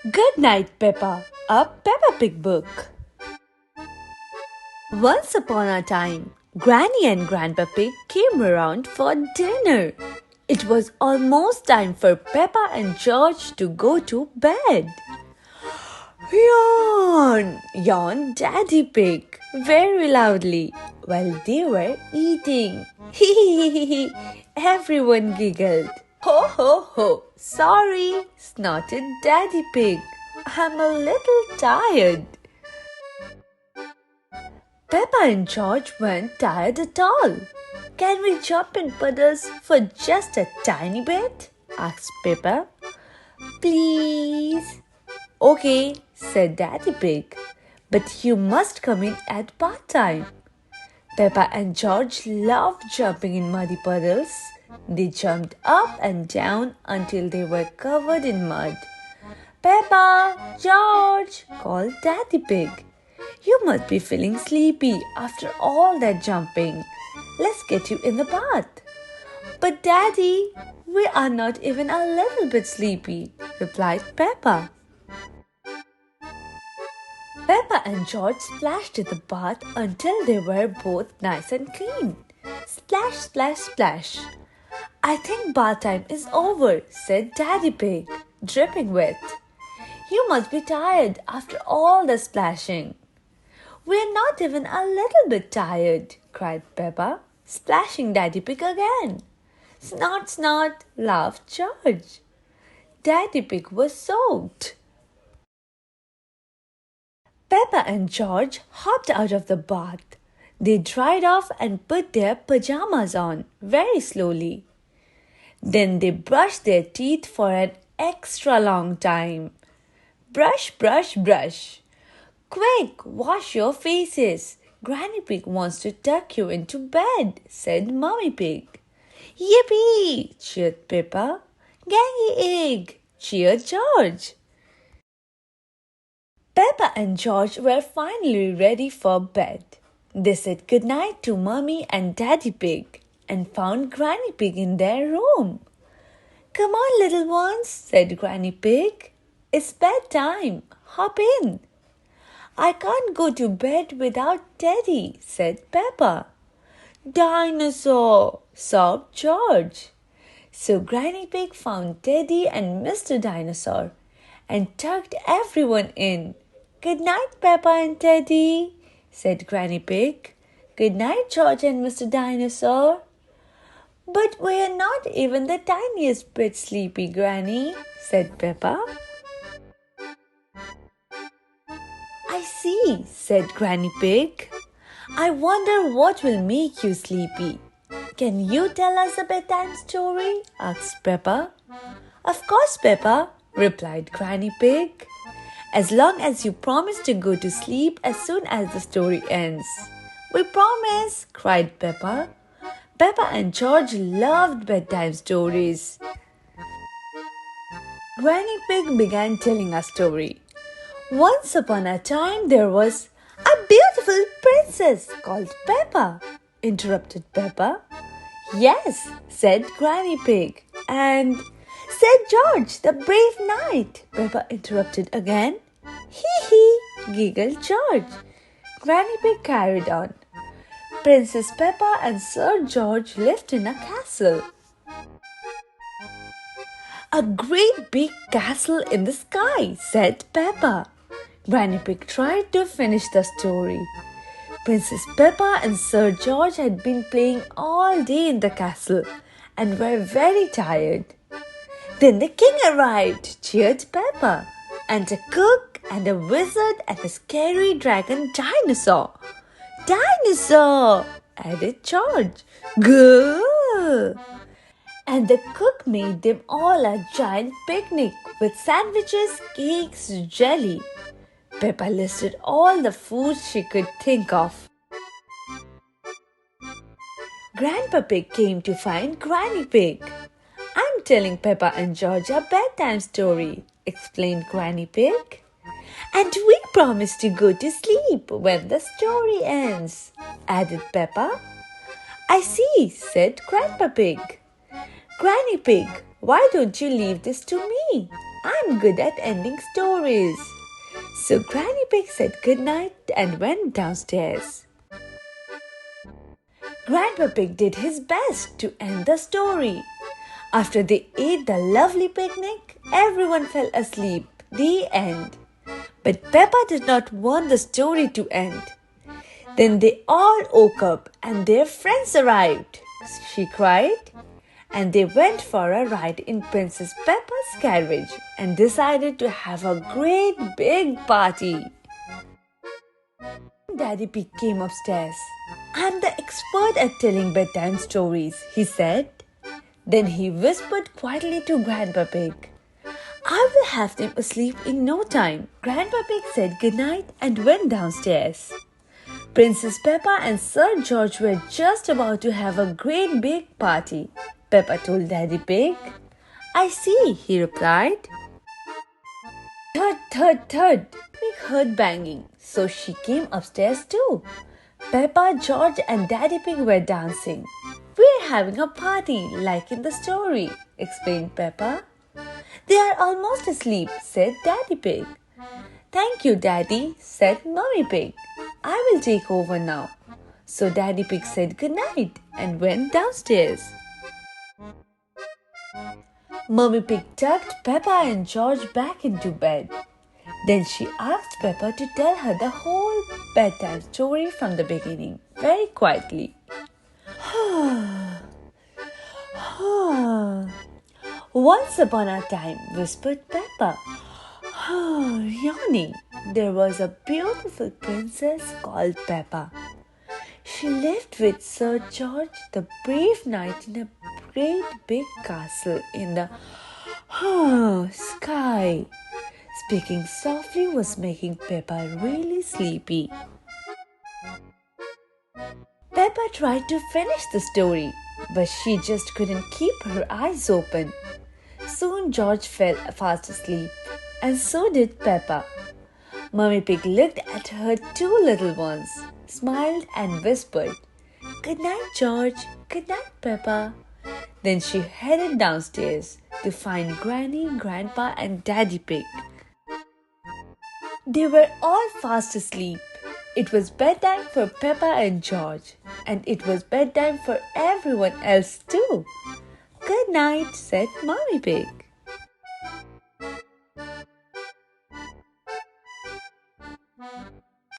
Goodnight Peppa, a Peppa Pig book. Once upon a time, Granny and Grandpa Pig came around for dinner. It was almost time for Peppa and George to go to bed. Yawn, yawned Daddy Pig very loudly while they were eating. Everyone giggled. Ho ho ho, sorry, snorted Daddy Pig. I'm a little tired. Peppa and George weren't tired at all. Can we jump in puddles for just a tiny bit? Asked Peppa. Please. Okay, said Daddy Pig. But you must come in at bath time. Peppa and George loved jumping in muddy puddles. They jumped up and down until they were covered in mud. Peppa, George, called Daddy Pig. You must be feeling sleepy after all that jumping. Let's get you in the bath. But Daddy, we are not even a little bit sleepy, replied Peppa. Peppa and George splashed in the bath until they were both nice and clean. Splash, splash, splash. I think bath time is over, said Daddy Pig, dripping wet. You must be tired after all the splashing. We're not even a little bit tired, cried Peppa, splashing Daddy Pig again. Snort, snort, laughed George. Daddy Pig was soaked. Peppa and George hopped out of the bath. They dried off and put their pajamas on very slowly. Then they brushed their teeth for an extra long time. Brush, brush, brush. Quick, wash your faces. Granny Pig wants to tuck you into bed, said Mummy Pig. Yippee, cheered Peppa. Gangy egg, cheered George. Peppa and George were finally ready for bed. They said goodnight to Mummy and Daddy Pig and found Granny Pig in their room. Come on, little ones, said Granny Pig. It's bedtime. Hop in. I can't go to bed without Teddy, said Peppa. Dinosaur, sobbed George. So Granny Pig found Teddy and Mr. Dinosaur and tucked everyone in. Good night, Peppa and Teddy, said Granny Pig. Good night, George and Mr. Dinosaur. But we're not even the tiniest bit sleepy, Granny, said Peppa. I see, said Granny Pig. I wonder what will make you sleepy. Can you tell us a bedtime story? Asked Peppa. Of course, Peppa, replied Granny Pig. As long as you promise to go to sleep as soon as the story ends. We promise, cried Peppa. Peppa and George loved bedtime stories. Granny Pig began telling a story. Once upon a time there was a beautiful princess called Peppa, interrupted Peppa. Yes, said Granny Pig. And said George, the brave knight, Peppa interrupted again. Hee hee, giggled George. Granny Pig carried on. Princess Peppa and Sir George lived in a castle. A great big castle in the sky, said Peppa. Granny Pig tried to finish the story. Princess Peppa and Sir George had been playing all day in the castle and were very tired. Then the king arrived, cheered Peppa, and a cook and a wizard and a scary dragon dinosaur. Dinosaur, added George. Good. And the cook made them all a giant picnic with sandwiches, cakes, jelly. Peppa listed all the foods she could think of. Grandpa Pig came to find Granny Pig. I'm telling Peppa and George a bedtime story, explained Granny Pig. And we promise to go to sleep when the story ends, added Peppa. I see, said Grandpa Pig. Granny Pig, why don't you leave this to me? I'm good at ending stories. stories. So Granny Pig said goodnight and went downstairs. Grandpa Pig did his best to end the story. After they ate the lovely picnic, everyone fell asleep. The end. But Peppa did not want the story to end. Then they all woke up and their friends arrived. She cried. And they went for a ride in Princess Peppa's carriage and decided to have a great big party. Daddy Pig came upstairs. "I'm the expert at telling bedtime stories," he said. Then he whispered quietly to Grandpa Pig. "I will have them asleep in no time." Grandpa Pig said goodnight and went downstairs. Princess Peppa and Sir George were just about to have a great big party. Peppa told Daddy Pig. "I see," he replied. Thud, thud, thud. Pig heard banging, so she came upstairs too. Peppa, George and Daddy Pig were dancing. "We're having a party, like in the story," explained Peppa. "They are almost asleep," said Daddy Pig. "Thank you, Daddy," said Mummy Pig. "I will take over now." So Daddy Pig said goodnight and went downstairs. Mummy Pig tucked Peppa and George back into bed. Then she asked Peppa to tell her the whole bedtime story from the beginning, very quietly. "Once upon a time," whispered Peppa, yawning, "there was a beautiful princess called Peppa. She lived with Sir George, the brave knight, in a great big castle in the sky." Speaking softly was making Peppa really sleepy. Peppa tried to finish the story, but she just couldn't keep her eyes open. Soon George fell fast asleep, and so did Peppa. Mummy Pig looked at her two little ones, smiled and whispered, "Good night, George. Good night, Peppa." Then she headed downstairs to find Granny, Grandpa and Daddy Pig. They were all fast asleep. It was bedtime for Peppa and George, and it was bedtime for everyone else too. "Good night," said Mummy Pig.